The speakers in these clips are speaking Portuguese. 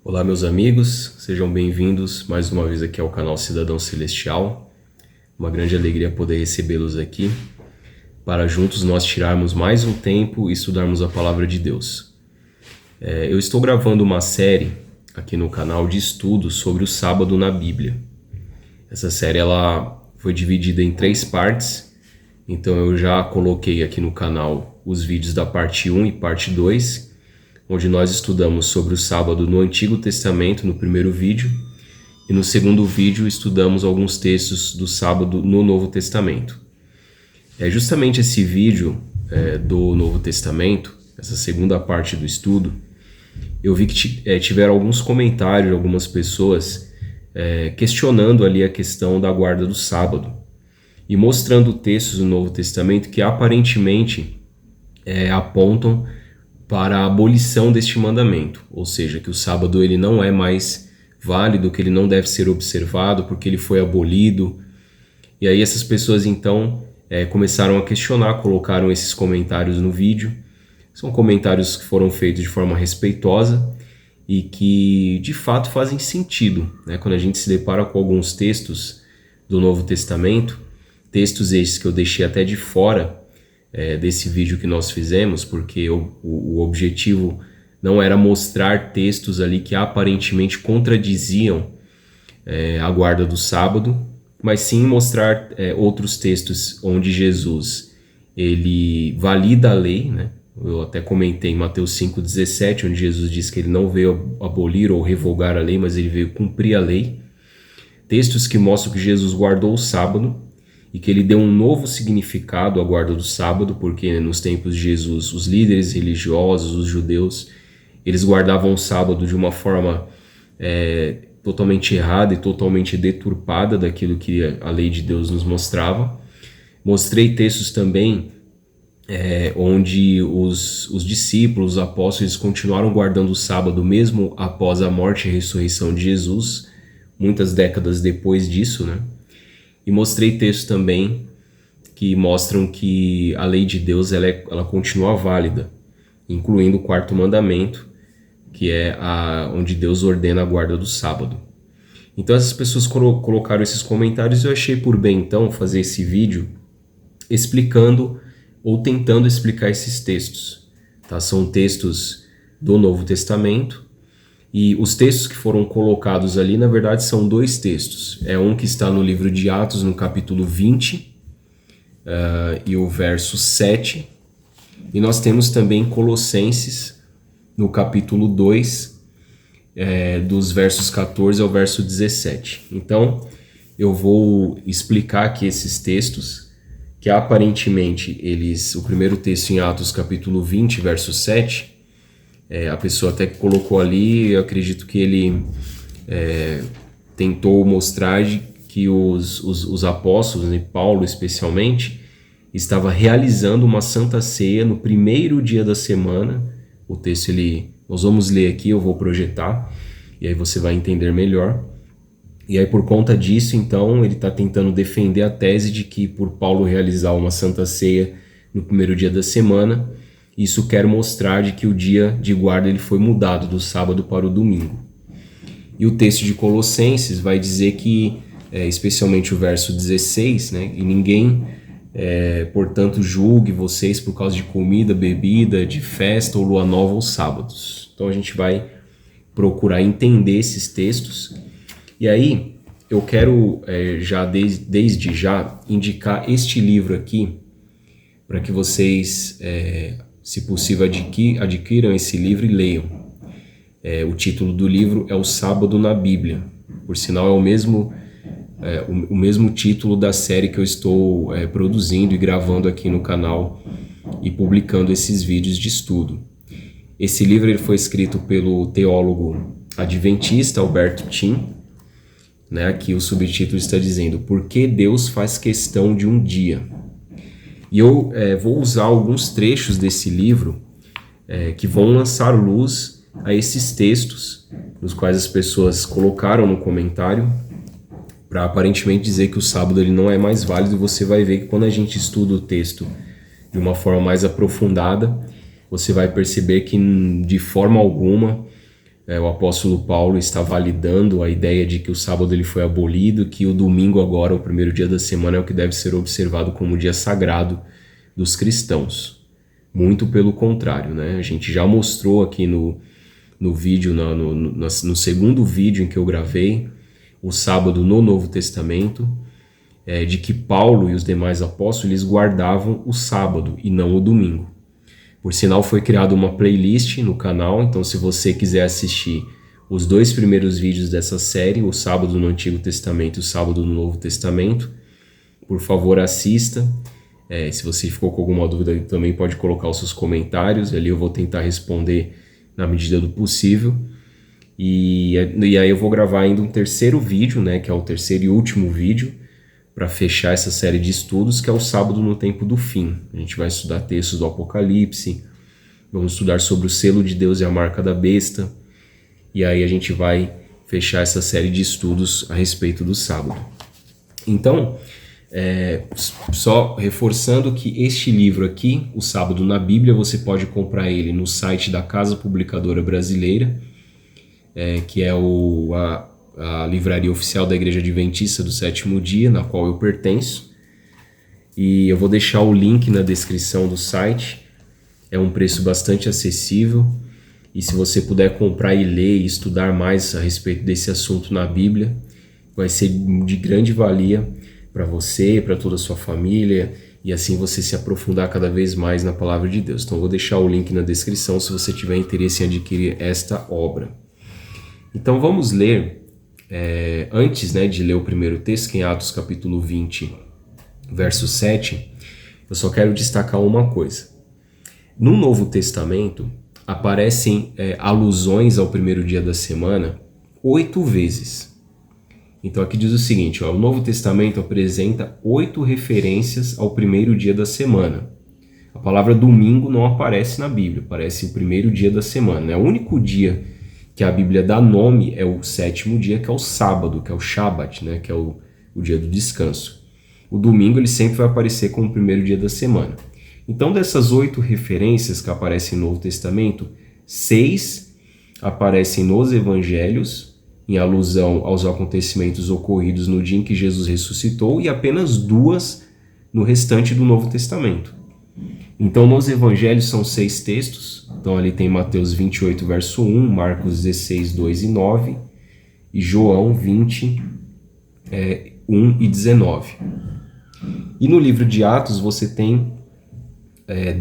Olá, meus amigos, sejam bem-vindos mais uma vez aqui ao canal Cidadão Celestial. Uma grande alegria poder recebê-los aqui para juntos nós tirarmos mais um tempo e estudarmos a Palavra de Deus. Eu estou gravando uma série aqui no canal de estudos sobre o sábado na Bíblia. Essa série ela foi dividida em 3 partes, então eu já coloquei aqui no canal os vídeos da parte 1 e parte 2, onde nós estudamos sobre o sábado no Antigo Testamento no primeiro vídeo, e no segundo vídeo estudamos alguns textos do sábado no Novo Testamento. Justamente esse vídeo do Novo Testamento, essa segunda parte do estudo, eu vi que tiveram alguns comentários de algumas pessoas questionando ali a questão da guarda do sábado e mostrando textos do Novo Testamento que aparentemente apontam para a abolição deste mandamento, ou seja, que o sábado ele não é mais válido, que ele não deve ser observado porque ele foi abolido. E aí essas pessoas então começaram a questionar, colocaram esses comentários no vídeo. São comentários que foram feitos de forma respeitosa e que de fato fazem sentido, né? Quando a gente se depara com alguns textos do Novo Testamento, textos esses que eu deixei até de fora desse vídeo que nós fizemos, porque o objetivo não era mostrar textos ali que aparentemente contradiziam a guarda do sábado, mas sim mostrar outros textos onde Jesus ele valida a lei, né? Eu até comentei em Mateus 5,17, onde Jesus diz que ele não veio abolir ou revogar a lei, mas ele veio cumprir a lei. Textos que mostram que Jesus guardou o sábado e que ele deu um novo significado à guarda do sábado, porque nos tempos de Jesus, os líderes religiosos, os judeus, eles guardavam o sábado de uma forma totalmente errada e totalmente deturpada daquilo que a lei de Deus nos mostrava. Mostrei textos também onde os discípulos, os apóstolos, eles continuaram guardando o sábado mesmo após a morte e ressurreição de Jesus, muitas décadas depois disso, né? E mostrei textos também que mostram que a lei de Deus ela continua válida, incluindo o 4º mandamento, que é onde Deus ordena a guarda do sábado. Então essas pessoas colocaram esses comentários e eu achei por bem então fazer esse vídeo explicando ou tentando explicar esses textos. Tá? São textos do Novo Testamento. E os textos que foram colocados ali, na verdade, são 2 textos. Um que está no livro de Atos, no capítulo 20, e o verso 7. E nós temos também Colossenses, no capítulo 2, dos versos 14 ao verso 17. Então, eu vou explicar aqui esses textos, que aparentemente o primeiro texto em Atos, capítulo 20, verso 7, a pessoa até que colocou ali, eu acredito que ele tentou mostrar que os apóstolos, e Paulo especialmente, estava realizando uma santa ceia no primeiro dia da semana. O texto nós vamos ler aqui, eu vou projetar, e aí você vai entender melhor. E aí por conta disso, então, ele está tentando defender a tese de que por Paulo realizar uma santa ceia no primeiro dia da semana, isso quer mostrar de que o dia de guarda ele foi mudado do sábado para o domingo. E o texto de Colossenses vai dizer que, especialmente o verso 16, né, e ninguém, portanto, julgue vocês por causa de comida, bebida, de festa ou lua nova ou sábados. Então a gente vai procurar entender esses textos. E aí eu quero já desde já indicar este livro aqui para que vocês se possível, adquiram esse livro e leiam. O título do livro é O Sábado na Bíblia. Por sinal, é o mesmo título da série que eu estou produzindo e gravando aqui no canal e publicando esses vídeos de estudo. Esse livro ele foi escrito pelo teólogo adventista Alberto Tim. Né? Aqui o subtítulo está dizendo: Por que Deus faz questão de um dia? E eu vou usar alguns trechos desse livro que vão lançar luz a esses textos, nos quais as pessoas colocaram no comentário, para aparentemente dizer que o sábado ele não é mais válido. Você vai ver que quando a gente estuda o texto de uma forma mais aprofundada, você vai perceber que de forma alguma o apóstolo Paulo está validando a ideia de que o sábado ele foi abolido, que o domingo agora, o primeiro dia da semana, é o que deve ser observado como dia sagrado dos cristãos. Muito pelo contrário, né? A gente já mostrou aqui no vídeo, no segundo vídeo em que eu gravei, o sábado no Novo Testamento, de que Paulo e os demais apóstolos eles guardavam o sábado e não o domingo. Por sinal, foi criada uma playlist no canal, então se você quiser assistir os 2 primeiros vídeos dessa série, o sábado no Antigo Testamento e o sábado no Novo Testamento, por favor assista. Se você ficou com alguma dúvida, também pode colocar os seus comentários, ali eu vou tentar responder na medida do possível. E aí eu vou gravar ainda um terceiro vídeo, né, que é o terceiro e último vídeo, para fechar essa série de estudos, que é o sábado no tempo do fim. A gente vai estudar textos do Apocalipse, vamos estudar sobre o selo de Deus e a marca da besta, e aí a gente vai fechar essa série de estudos a respeito do sábado. Então, só reforçando que este livro aqui, O Sábado na Bíblia, você pode comprar ele no site da Casa Publicadora Brasileira, que é a livraria oficial da Igreja Adventista do Sétimo Dia, na qual eu pertenço. E eu vou deixar o link na descrição do site. É um preço bastante acessível. E se você puder comprar e ler e estudar mais a respeito desse assunto na Bíblia, vai ser de grande valia para você, para toda a sua família, e assim você se aprofundar cada vez mais na Palavra de Deus. Então eu vou deixar o link na descrição se você tiver interesse em adquirir esta obra. Então vamos ler, antes, né, de ler o primeiro texto, que é em Atos capítulo 20, verso 7, eu só quero destacar uma coisa. No Novo Testamento aparecem alusões ao primeiro dia da semana 8 vezes. Então aqui diz o seguinte, o Novo Testamento apresenta 8 referências ao primeiro dia da semana. A palavra domingo não aparece na Bíblia, aparece o primeiro dia da semana. O único dia que a Bíblia dá nome é o sétimo dia, que é o sábado, que é o Shabat, né, que é o dia do descanso. O domingo ele sempre vai aparecer como o primeiro dia da semana. Então dessas 8 referências que aparecem no Novo Testamento, 6 aparecem nos Evangelhos, em alusão aos acontecimentos ocorridos no dia em que Jesus ressuscitou, e apenas 2 no restante do Novo Testamento. Então nos Evangelhos são 6 textos, então ali tem Mateus 28, verso 1, Marcos 16, 2 e 9, e João 20, 1 e 19. E no livro de Atos você tem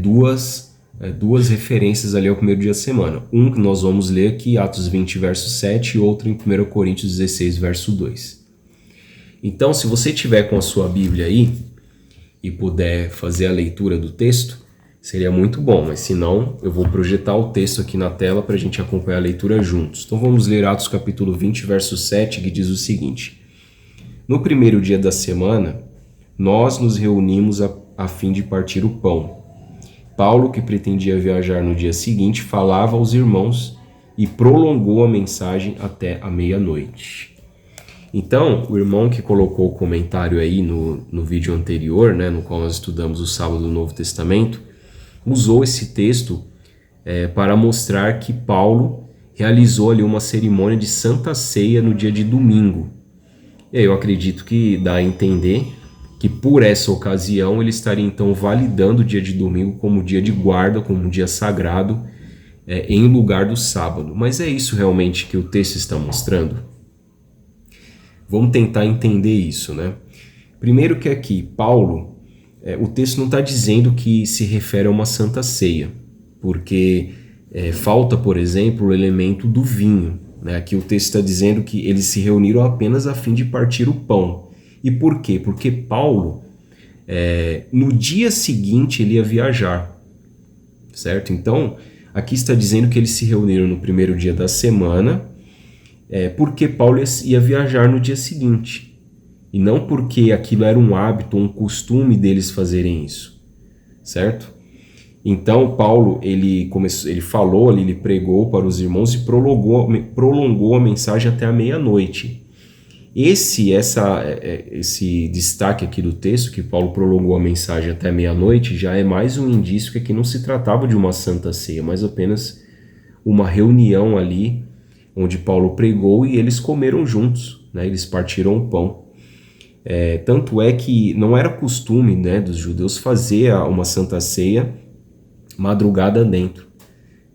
duas referências ali ao primeiro dia da semana. Um que nós vamos ler aqui, Atos 20, verso 7, e outro em 1 Coríntios 16, verso 2. Então, se você tiver com a sua Bíblia aí e puder fazer a leitura do texto, seria muito bom, mas se não, eu vou projetar o texto aqui na tela para a gente acompanhar a leitura juntos. Então vamos ler Atos capítulo 20, verso 7, que diz o seguinte: No primeiro dia da semana, nós nos reunimos a fim de partir o pão. Paulo, que pretendia viajar no dia seguinte, falava aos irmãos e prolongou a mensagem até a meia-noite. Então, o irmão que colocou o comentário aí no vídeo anterior, né, no qual nós estudamos o sábado do Novo Testamento, usou esse texto para mostrar que Paulo realizou ali uma cerimônia de Santa Ceia no dia de domingo. E aí eu acredito que dá a entender que por essa ocasião ele estaria então validando o dia de domingo como dia de guarda, como um dia sagrado, em lugar do sábado. Mas é isso realmente que o texto está mostrando? Vamos tentar entender isso, né? Primeiro que aqui, Paulo, o texto não está dizendo que se refere a uma Santa Ceia, porque falta, por exemplo, o elemento do vinho, né? Aqui o texto está dizendo que eles se reuniram apenas a fim de partir o pão. E por quê? Porque Paulo, no dia seguinte, ele ia viajar, certo? Então, aqui está dizendo que eles se reuniram no primeiro dia da semana, porque Paulo ia viajar no dia seguinte. E não porque aquilo era um hábito, um costume deles fazerem isso, certo? Então, Paulo, ele falou ali, ele pregou para os irmãos e prolongou a mensagem até a meia-noite. Esse destaque aqui do texto, que Paulo prolongou a mensagem até meia-noite, já é mais um indício que aqui não se tratava de uma Santa Ceia, mas apenas uma reunião ali onde Paulo pregou e eles comeram juntos, né? Eles partiram o pão. Tanto é que não era costume, né, dos judeus fazer uma Santa Ceia madrugada dentro.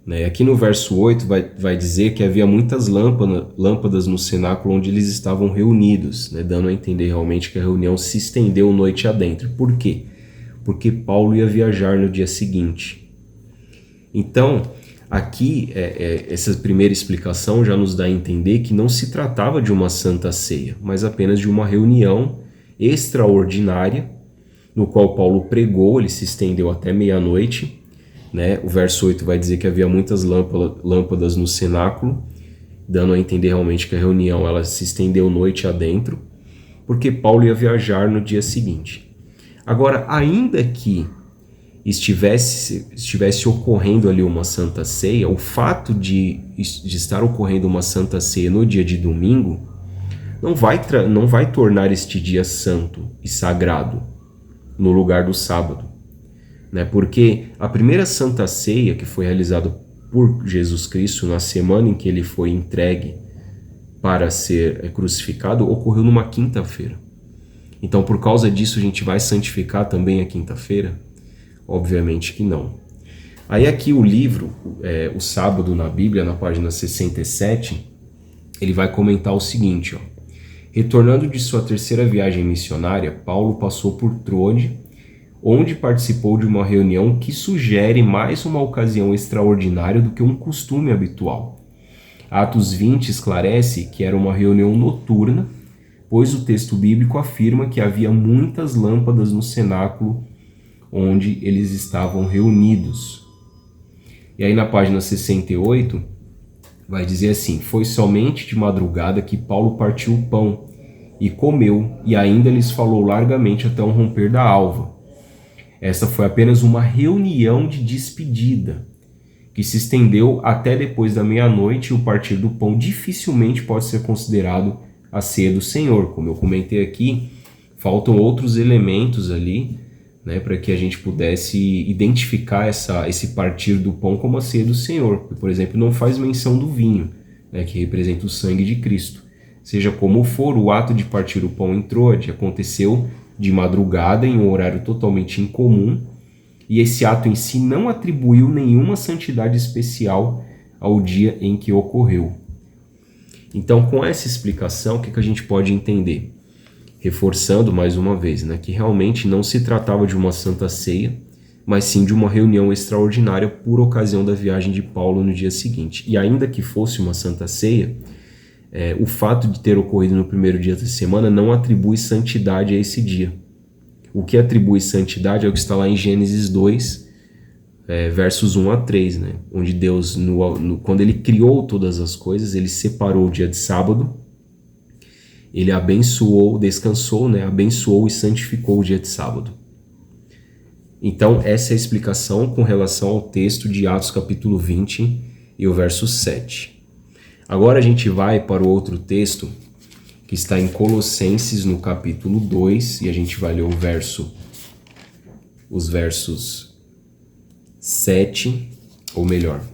Né? Aqui no verso 8 vai dizer que havia muitas lâmpadas no cenáculo onde eles estavam reunidos, né? Dando a entender realmente que a reunião se estendeu noite adentro. Por quê? Porque Paulo ia viajar no dia seguinte. Então, aqui, essa primeira explicação já nos dá a entender que não se tratava de uma Santa Ceia, mas apenas de uma reunião extraordinária, no qual Paulo pregou, ele se estendeu até meia-noite, né? O verso 8 vai dizer que havia muitas lâmpadas no cenáculo, dando a entender realmente que a reunião ela se estendeu noite adentro, porque Paulo ia viajar no dia seguinte. Agora, ainda que estivesse ocorrendo ali uma Santa Ceia, o fato de estar ocorrendo uma Santa Ceia no dia de domingo não vai tornar este dia santo e sagrado no lugar do sábado. Né? Porque a primeira Santa Ceia que foi realizada por Jesus Cristo na semana em que ele foi entregue para ser crucificado ocorreu numa quinta-feira. Então, por causa disso, a gente vai santificar também a quinta-feira? Obviamente que não. Aí aqui o livro, o Sábado na Bíblia, na página 67, ele vai comentar o seguinte, ó. Retornando de sua terceira viagem missionária, Paulo passou por Troade, onde participou de uma reunião que sugere mais uma ocasião extraordinária do que um costume habitual. Atos 20 esclarece que era uma reunião noturna, pois o texto bíblico afirma que havia muitas lâmpadas no cenáculo onde eles estavam reunidos. E aí na página 68 vai dizer assim: foi somente de madrugada que Paulo partiu o pão e comeu, e ainda lhes falou largamente até o romper da alva. Essa foi apenas uma reunião de despedida, que se estendeu até depois da meia-noite, e o partir do pão dificilmente pode ser considerado a ceia do Senhor. Como eu comentei aqui, faltam outros elementos ali, né, para que a gente pudesse identificar esse partir do pão como a ceia do Senhor. Por exemplo, não faz menção do vinho, né, que representa o sangue de Cristo. Seja como for, o ato de partir o pão em Troade aconteceu de madrugada, em um horário totalmente incomum, e esse ato em si não atribuiu nenhuma santidade especial ao dia em que ocorreu. Então, com essa explicação, o que a gente pode entender? Reforçando mais uma vez, né, que realmente não se tratava de uma Santa Ceia, mas sim de uma reunião extraordinária por ocasião da viagem de Paulo no dia seguinte. E ainda que fosse uma Santa Ceia, o fato de ter ocorrido no primeiro dia da semana não atribui santidade a esse dia. O que atribui santidade é o que está lá em Gênesis 2, versos 1 a 3, né? Onde Deus, quando ele criou todas as coisas, ele separou o dia de sábado, ele abençoou, descansou, né? Abençoou e santificou o dia de sábado. Então, essa é a explicação com relação ao texto de Atos capítulo 20 e o verso 7. Agora a gente vai para o outro texto que está em Colossenses no capítulo 2 e a gente vai ler os versos 7, ou melhor,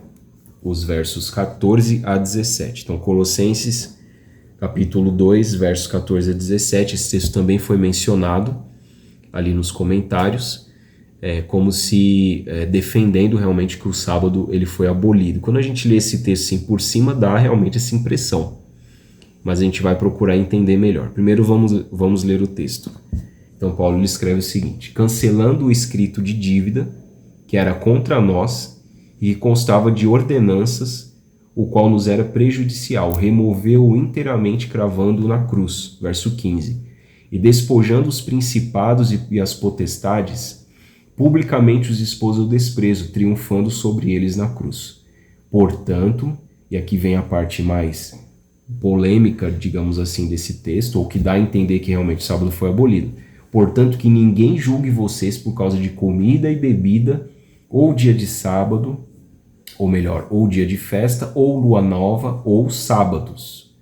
os versos 14 a 17. Então, Colossenses capítulo 2, versos 14 a 17, esse texto também foi mencionado ali nos comentários, como se defendendo realmente que o sábado ele foi abolido. Quando a gente lê esse texto assim por cima, dá realmente essa impressão, mas a gente vai procurar entender melhor. Primeiro vamos ler o texto. Então Paulo escreve o seguinte: cancelando o escrito de dívida que era contra nós e que constava de ordenanças, o qual nos era prejudicial, removeu-o inteiramente cravando-o na cruz. Verso 15. E despojando os principados e as potestades, publicamente os expôs ao desprezo, triunfando sobre eles na cruz. Portanto, e aqui vem a parte mais polêmica, digamos assim, desse texto, ou que dá a entender que realmente o sábado foi abolido. Portanto, que ninguém julgue vocês por causa de comida e bebida, ou dia de sábado, ou melhor, ou dia de festa, ou lua nova, ou sábados.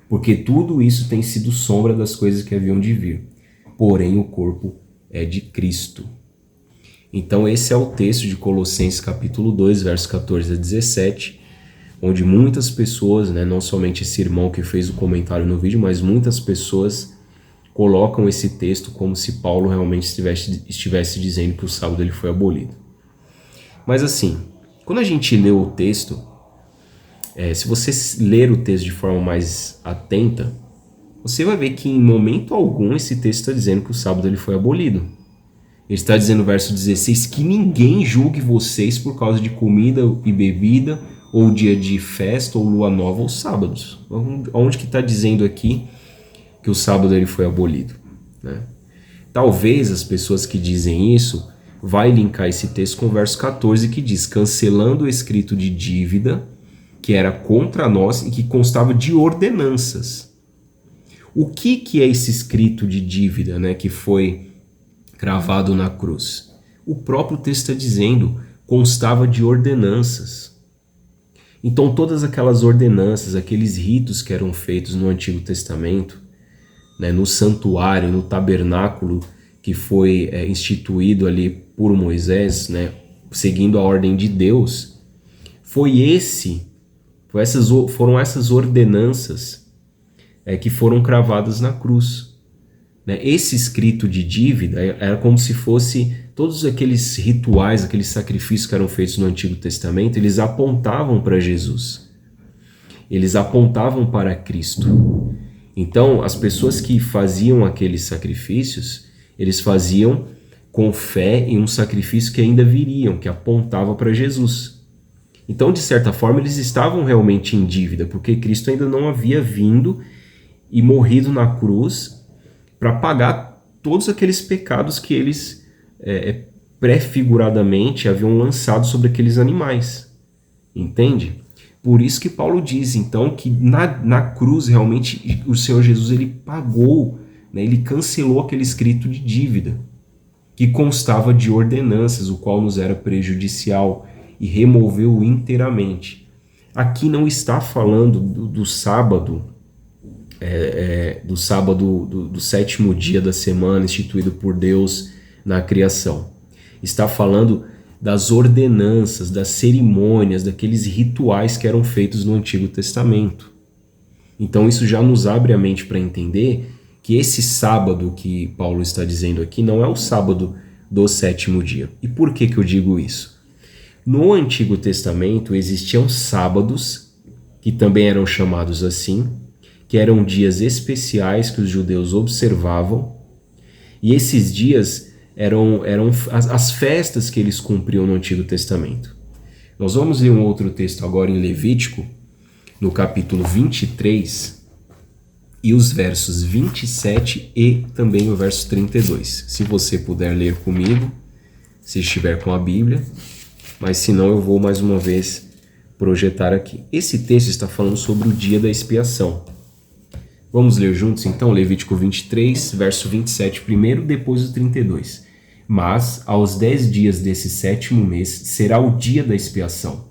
Porque tudo isso tem sido sombra das coisas que haviam de vir. Porém, o corpo é de Cristo. Então esse é o texto de Colossenses capítulo 2, versos 14 a 17, onde muitas pessoas, né, não somente esse irmão que fez o comentário no vídeo, mas muitas pessoas colocam esse texto como se Paulo realmente estivesse dizendo que o sábado ele foi abolido. Mas assim, quando a gente lê o texto, se você ler o texto de forma mais atenta, você vai ver que em momento algum esse texto está dizendo que o sábado ele foi abolido. Ele está dizendo no verso 16 que ninguém julgue vocês por causa de comida e bebida, ou dia de festa, ou lua nova, ou sábados. Onde que está dizendo aqui que o sábado ele foi abolido, né? Talvez as pessoas que dizem isso vai linkar esse texto com o verso 14 que diz: cancelando o escrito de dívida que era contra nós e que constava de ordenanças. O que é esse escrito de dívida, né, que foi cravado na cruz? O próprio texto está dizendo, constava de ordenanças. Então todas aquelas ordenanças, aqueles ritos que eram feitos no Antigo Testamento, né, no santuário, no tabernáculo que foi instituído ali por Moisés, né, seguindo a ordem de Deus, foram essas ordenanças que foram cravadas na cruz, né? Esse escrito de dívida era como se fosse todos aqueles rituais, aqueles sacrifícios que eram feitos no Antigo Testamento, eles apontavam para Jesus, eles apontavam para Cristo. Então, as pessoas que faziam aqueles sacrifícios, eles faziam com fé em um sacrifício que ainda viriam, que apontava para Jesus. Então, de certa forma, eles estavam realmente em dívida, porque Cristo ainda não havia vindo e morrido na cruz para pagar todos aqueles pecados que eles prefiguradamente haviam lançado sobre aqueles animais. Entende? Por isso que Paulo diz, então, que na cruz, realmente, o Senhor Jesus ele pagou, né, ele cancelou aquele escrito de dívida, que constava de ordenanças, o qual nos era prejudicial, e removeu inteiramente. Aqui não está falando do sábado, do sétimo dia da semana, instituído por Deus na criação. Está falando das ordenanças, das cerimônias, daqueles rituais que eram feitos no Antigo Testamento. Então isso já nos abre a mente para entender que esse sábado que Paulo está dizendo aqui não é o sábado do sétimo dia. E por que eu digo isso? No Antigo Testamento existiam sábados, que também eram chamados assim, que eram dias especiais que os judeus observavam, e esses dias eram as festas que eles cumpriam no Antigo Testamento. Nós vamos ler um outro texto agora em Levítico, no capítulo 23, e os versos 27 e também o verso 32. Se você puder ler comigo, se estiver com a Bíblia, mas se não eu vou mais uma vez projetar aqui. Esse texto está falando sobre o dia da expiação. Vamos ler juntos então Levítico 23, verso 27 primeiro, depois o 32. Mas aos 10 dias desse sétimo mês será o dia da expiação.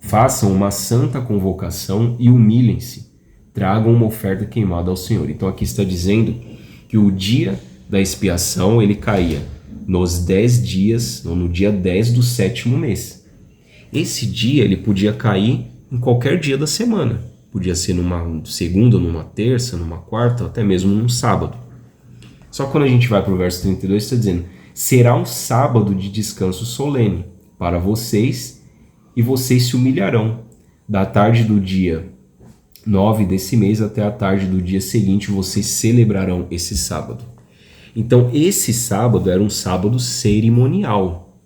Façam uma santa convocação e humilhem-se. Tragam uma oferta queimada ao Senhor. Então aqui está dizendo que o dia da expiação ele caía nos 10 dias, no dia 10 do sétimo mês. Esse dia ele podia cair em qualquer dia da semana. Podia ser numa segunda, numa terça, numa quarta, até mesmo num sábado. Só que quando a gente vai para o verso 32, está dizendo: será um sábado de descanso solene para vocês, e vocês se humilharão. Da tarde do dia 9 desse mês até a tarde do dia seguinte, vocês celebrarão esse sábado. Então, esse sábado era um sábado cerimonial,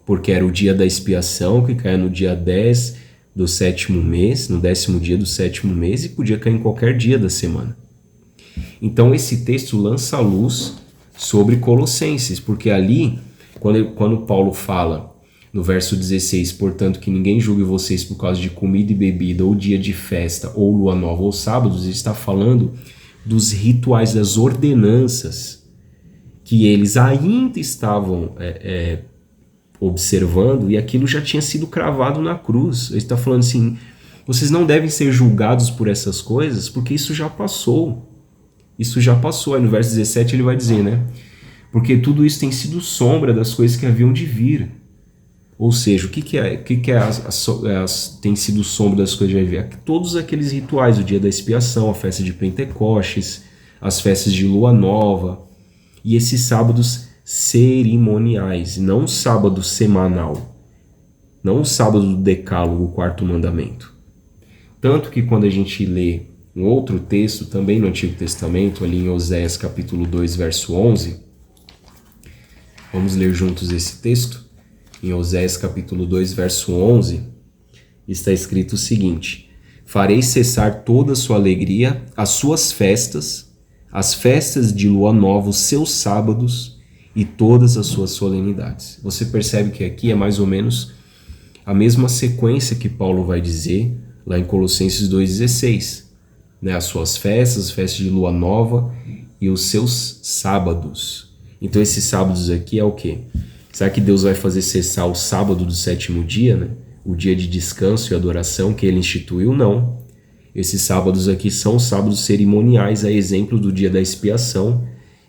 porque era o dia da expiação, que caía no dia 10 do sétimo mês, no 10º dia do sétimo mês, e podia cair em qualquer dia da semana. Então, esse texto lança a luz sobre Colossenses, porque ali, quando Paulo fala, no verso 16, portanto, que ninguém julgue vocês por causa de comida e bebida, ou dia de festa, ou lua nova, ou sábados, ele está falando dos rituais, das ordenanças, que eles ainda estavam observando, e aquilo já tinha sido cravado na cruz. Ele está falando assim, vocês não devem ser julgados por essas coisas, porque isso já passou. Isso já passou. Aí no verso 17 ele vai dizer, né? Porque tudo isso tem sido sombra das coisas que haviam de vir. Ou seja, tem sido o sombra das coisas de viver? Todos aqueles rituais, o dia da expiação, a festa de Pentecostes, as festas de lua nova e esses sábados cerimoniais, não o sábado semanal, não o sábado do decálogo, o quarto mandamento. Tanto que quando a gente lê um outro texto, também no Antigo Testamento, ali em Oséias capítulo 2, verso 11, vamos ler juntos esse texto. Em Oséias capítulo 2, verso 11, está escrito o seguinte: farei cessar toda a sua alegria, as suas festas, as festas de lua nova, os seus sábados e todas as suas solenidades. Você percebe que aqui é mais ou menos a mesma sequência que Paulo vai dizer lá em Colossenses 2,16, né? As suas festas, as festas de lua nova e os seus sábados. Então esses sábados aqui é o quê? Será que Deus vai fazer cessar o sábado do sétimo dia, né? O dia de descanso e adoração que ele instituiu? Não. Esses sábados aqui são sábados cerimoniais, a exemplo do dia da expiação,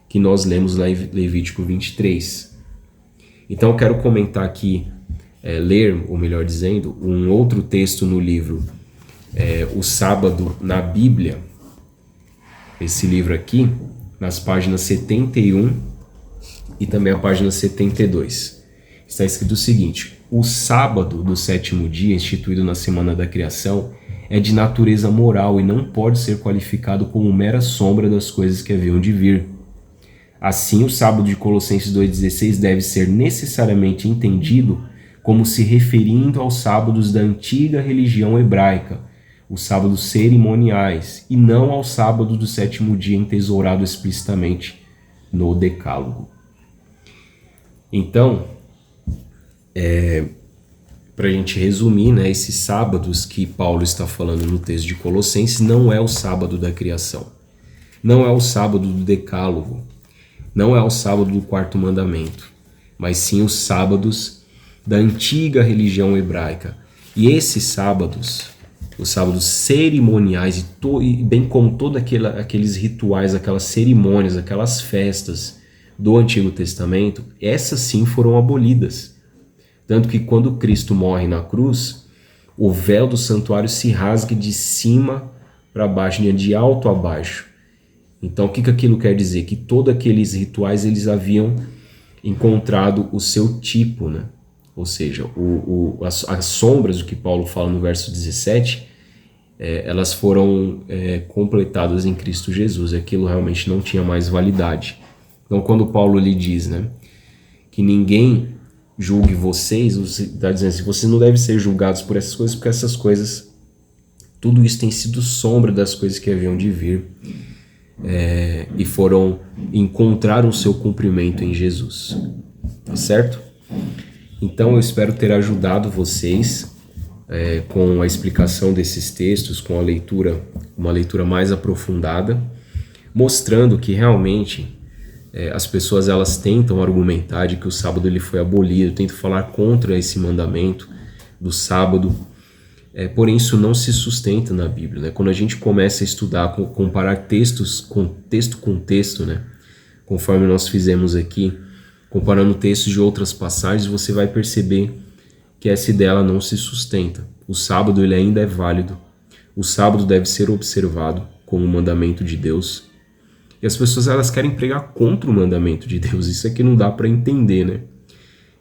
que nós lemos lá em Levítico 23. Então eu quero comentar aqui, ler, ou melhor dizendo, um outro texto no livro, O Sábado na Bíblia. Esse livro aqui, nas páginas 71 e também a página 72. Está escrito o seguinte: o sábado do sétimo dia, instituído na semana da criação, é de natureza moral e não pode ser qualificado como mera sombra das coisas que haviam de vir. Assim, o sábado de Colossenses 2,16 deve ser necessariamente entendido como se referindo aos sábados da antiga religião hebraica, os sábados cerimoniais, e não ao sábado do sétimo dia entesourado explicitamente no Decálogo. Então, para a gente resumir, né, esses sábados que Paulo está falando no texto de Colossenses não é o sábado da criação, não é o sábado do Decálogo, não é o sábado do quarto mandamento, mas sim os sábados da antiga religião hebraica. E esses sábados, os sábados cerimoniais, bem como todos aqueles rituais, aquelas cerimônias, aquelas festas do Antigo Testamento, essas sim foram abolidas. Tanto que quando Cristo morre na cruz, o véu do santuário se rasga de cima para baixo, de alto a baixo. Então o que aquilo quer dizer? Que todos aqueles rituais eles encontrado o seu tipo, né? Ou seja, as sombras do que Paulo fala no verso 17, elas foram completadas em Cristo Jesus. Aquilo realmente não tinha mais validade. Então quando Paulo lhe diz, né, que ninguém julgue vocês, você está dizendo assim, vocês não devem ser julgados por essas coisas, porque essas coisas, tudo isso tem sido sombra das coisas que haviam de vir, e encontraram o seu cumprimento em Jesus. Tá certo? Então eu espero ter ajudado vocês com a explicação desses textos, com uma leitura mais aprofundada, mostrando que realmente as pessoas elas tentam argumentar de que o sábado ele foi abolido, tentam falar contra esse mandamento do sábado, porém isso não se sustenta na Bíblia, né? Quando a gente começa a estudar, comparar texto com texto, né? Conforme nós fizemos aqui, comparando textos de outras passagens, você vai perceber que essa ideia ela não se sustenta. O sábado ele ainda é válido, o sábado deve ser observado como um mandamento de Deus. E as pessoas elas querem pregar contra o mandamento de Deus. Isso é que não dá para entender, né?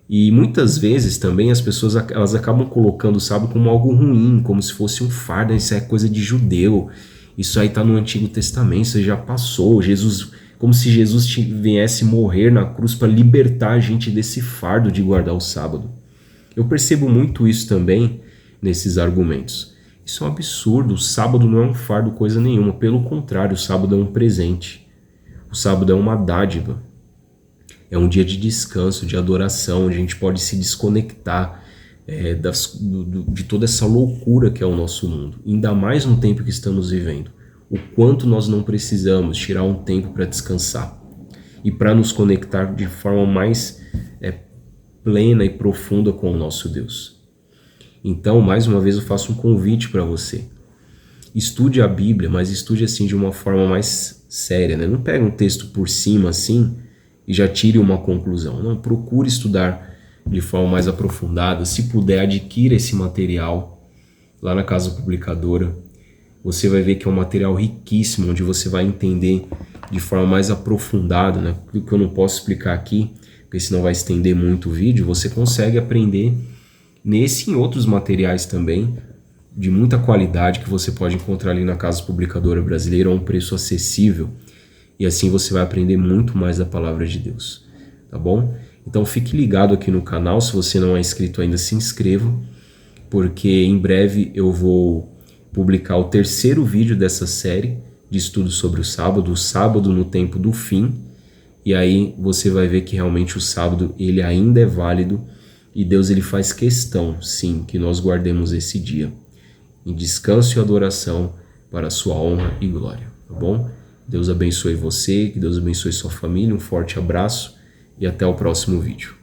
E muitas vezes também as pessoas elas acabam colocando o sábado como algo ruim, como se fosse um fardo. Isso é coisa de judeu. Isso aí está no Antigo Testamento, isso já passou. Jesus, como se Jesus viesse morrer na cruz para libertar a gente desse fardo de guardar o sábado. Eu percebo muito isso também nesses argumentos. Isso é um absurdo. O sábado não é um fardo coisa nenhuma. Pelo contrário, o sábado é um presente. O sábado é uma dádiva, é um dia de descanso, de adoração, onde a gente pode se desconectar de toda essa loucura que é o nosso mundo, ainda mais no tempo que estamos vivendo. O quanto nós não precisamos tirar um tempo para descansar e para nos conectar de forma mais plena e profunda com o nosso Deus. Então, mais uma vez eu faço um convite para você. Estude a Bíblia, mas estude assim de uma forma mais séria, né? Não pega um texto por cima assim e já tire uma conclusão. Não, procure estudar de forma mais aprofundada, se puder, adquira esse material lá na Casa Publicadora. Você vai ver que é um material riquíssimo, onde você vai entender de forma mais aprofundada, né? O que eu não posso explicar aqui, porque senão vai estender muito o vídeo, você consegue aprender nesse e em outros materiais também, de muita qualidade, que você pode encontrar ali na Casa Publicadora Brasileira a um preço acessível, e assim você vai aprender muito mais da Palavra de Deus, tá bom? Então fique ligado aqui no canal, se você não é inscrito ainda, se inscreva, porque em breve eu vou publicar o terceiro vídeo dessa série de estudos sobre o sábado no tempo do fim, e aí você vai ver que realmente o sábado ele ainda é válido, e Deus ele faz questão, sim, que nós guardemos esse dia em descanso e adoração para a sua honra e glória, tá bom? Deus abençoe você, que Deus abençoe sua família, um forte abraço e até o próximo vídeo.